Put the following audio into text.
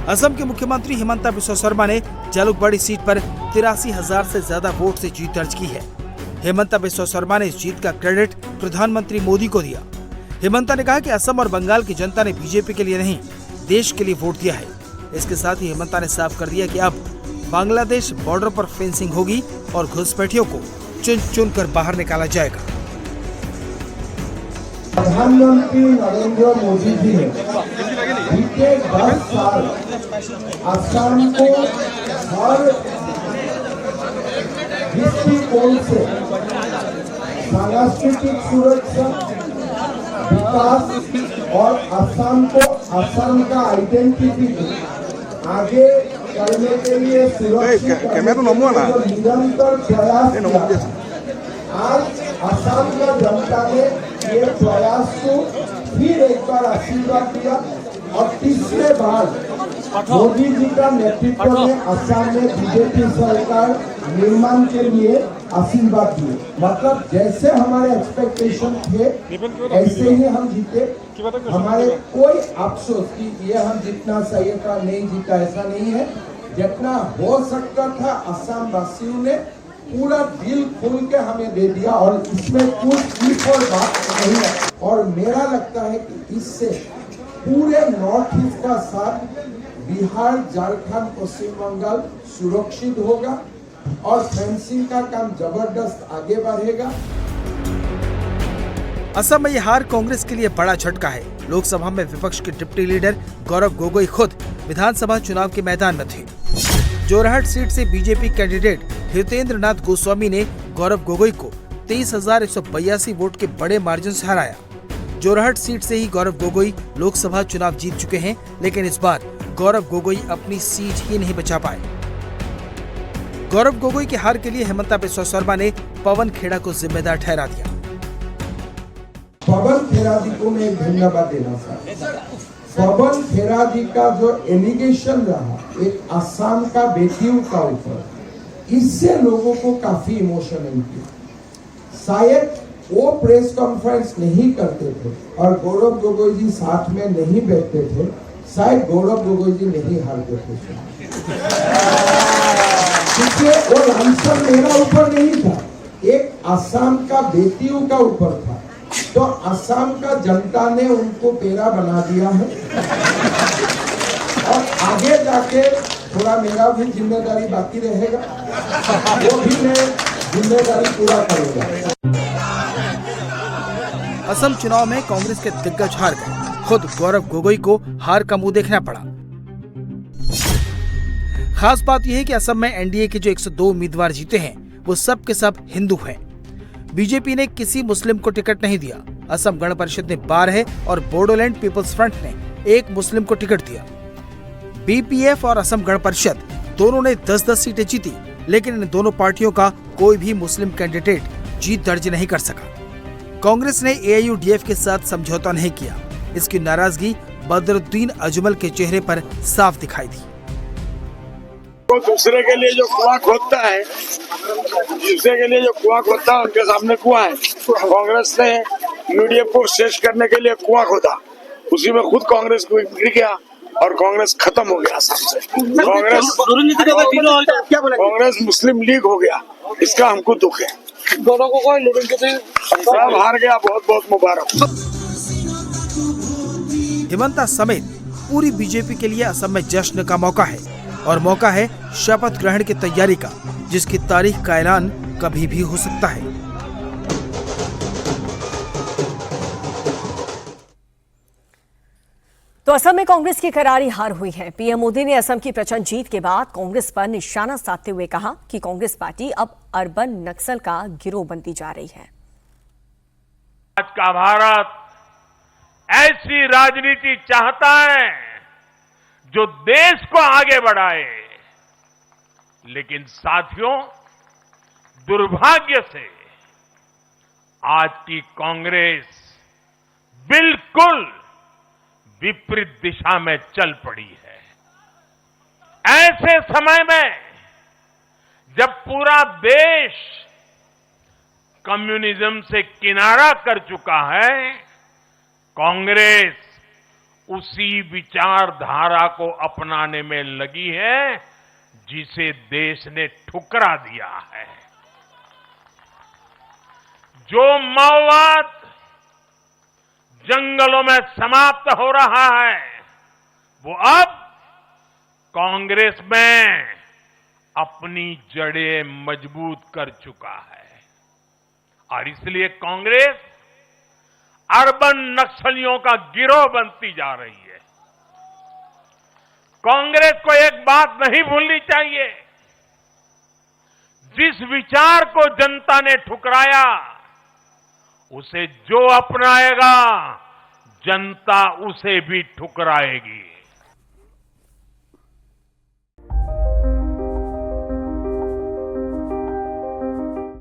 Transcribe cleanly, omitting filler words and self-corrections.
असम के मुख्यमंत्री हिमंता बिस्वा शर्मा ने जालुकबाड़ी सीट पर 83,000 से ज्यादा वोट से जीत दर्ज की है। हिमंता बिस्वा शर्मा ने इस जीत का क्रेडिट प्रधानमंत्री मोदी को दिया। हिमंता ने कहा कि असम और बंगाल की जनता ने बीजेपी के लिए नहीं, देश के लिए वोट दिया है। इसके साथ ही हिमंता ने साफ कर दिया कि अब बांग्लादेश बॉर्डर पर फेंसिंग होगी और घुसपैठियों को चुन चुन कर बाहर निकाला जाएगा। प्रधानमंत्री नरेंद्र मोदी जी ने बीते 10 साल असम को हर दृष्टिकोण से सांस्कृतिक सुरक्षा, विकास और असम को असम का आइडेंटिटी आगे करने के लिए सुरक्षित निरंतर प्रयास किया। आज असम का जनता ने ये प्रयास को फिर एक बार आशीर्वाद दिया और तीसरे बार मोदी जी का नेतृत्व में असम में बीजेपी सरकार निर्माण के लिए आशीर्वाद दिए। मतलब जैसे हमारे एक्सपेक्टेशन थे ऐसे ही हम जीते। हमारे कोई अफसोस कि ये हम जितना सही था नहीं जीता, ऐसा नहीं है। जितना हो सकता था असम वासियों ने पूरा दिल खोल के हमें दे दिया और इसमें कुछ एक और बात नहीं है। और मेरा लगता है कि इससे पूरे नॉर्थ ईस्ट का साथ बिहार, झारखंड, पश्चिम बंगाल सुरक्षित होगा और फेंसिंग का काम जबरदस्त आगे बढ़ेगा। असम में यह हार कांग्रेस के लिए बड़ा झटका है। लोकसभा में विपक्ष के डिप्टी लीडर गौरव गोगोई खुद विधानसभा चुनाव के मैदान में थे। जोरहट सीट से बीजेपी कैंडिडेट हितेंद्र नाथ गोस्वामी ने गौरव गोगोई को 23,182 वोट के बड़े मार्जिन से हराया। जोरहट सीट से ही गौरव गोगोई लोकसभा चुनाव जीत चुके हैं, लेकिन इस बार गौरव गोगोई अपनी सीट ही नहीं बचा पाए। गौरव गोगोई की हार के लिए हिमंता बिस्वा शर्मा ने पवन खेड़ा को जिम्मेदार ठहरा दिया। पवन खेड़ा जी को मैं धन्यवाद देना चाहता हूं। पवन खेड़ा जी का जो एलिगेशन रहा एक असम का बेटियों का ऊपर, इससे लोगों को काफी इमोशनल किया। शायद वो प्रेस कॉन्फ्रेंस नहीं करते थे और गौरव गोगोई जी साथ में नहीं बैठते थे, शायद गौरव गोगोई जी नहीं हारते थे। क्योंकि वो आंसर मेरा ऊपर नहीं था, एक असम का बेटियों का ऊपर था। तो असम का जनता ने उनको पेड़ा बना दिया है और आगे जाके थोड़ा मेरा भी जिम्मेदारी बाकी रहेगा, वो भी मैं जिम्मेदारी पूरा करूंगा। असम चुनाव में कांग्रेस के दिग्गज हार गए। खुद गौरव गोगोई को हार का मुंह देखना पड़ा। खास बात यह है कि असम में एनडीए के जो 102 उम्मीदवार जीते हैं वो सब के सब हिंदू हैं। बीजेपी ने किसी मुस्लिम को टिकट नहीं दिया। असम गण परिषद ने 12 और बोडोलैंड पीपल्स फ्रंट ने 1 मुस्लिम को टिकट दिया। बीपीएफ और असम गण परिषद दोनों ने 10-10 सीटें जीती, लेकिन इन दोनों पार्टियों का कोई भी मुस्लिम कैंडिडेट जीत दर्ज नहीं कर सका। कांग्रेस ने एआईयूडीएफ के साथ समझौता नहीं किया। इसकी नाराजगी बदरुद्दीन अजमल के चेहरे पर साफ दिखाई दी। तो दूसरे के लिए जो कुआं खोदता है, उनके सामने कुआं है। कांग्रेस ने यूडीएफ को शेष करने के लिए कुआं खोदा, उसी में खुद कांग्रेस को गिर गया और कांग्रेस खत्म हो गया। सबसे कांग्रेस मुस्लिम लीग हो गया, इसका हमको दुख है। दोनों को सब हार गया, बहुत बहुत मुबारक। हिमंता समेत पूरी बीजेपी के लिए असम में जश्न का मौका है और मौका है शपथ ग्रहण की तैयारी का, जिसकी तारीख का ऐलान कभी भी हो सकता है। तो असम में कांग्रेस की करारी हार हुई है। पीएम मोदी ने असम की प्रचंड जीत के बाद कांग्रेस पर निशाना साधते हुए कहा कि कांग्रेस पार्टी अब अर्बन नक्सल का गिरोह बनती जा रही है। आज का भारत ऐसी राजनीति चाहता है जो देश को आगे बढ़ाए, लेकिन साथियों, दुर्भाग्य से आज की कांग्रेस बिल्कुल विपरीत दिशा में चल पड़ी है। ऐसे समय में जब पूरा देश कम्युनिज्म से किनारा कर चुका है, कांग्रेस उसी विचारधारा को अपनाने में लगी है जिसे देश ने ठुकरा दिया है। जो माओवाद जंगलों में समाप्त हो रहा है, वो अब कांग्रेस में अपनी जड़ें मजबूत कर चुका है और इसलिए कांग्रेस अर्बन नक्सलियों का गिरोह बनती जा रही है। कांग्रेस को एक बात नहीं भूलनी चाहिए, जिस विचार को जनता ने ठुकराया उसे जो अपनाएगा जनता उसे भी ठुकराएगी।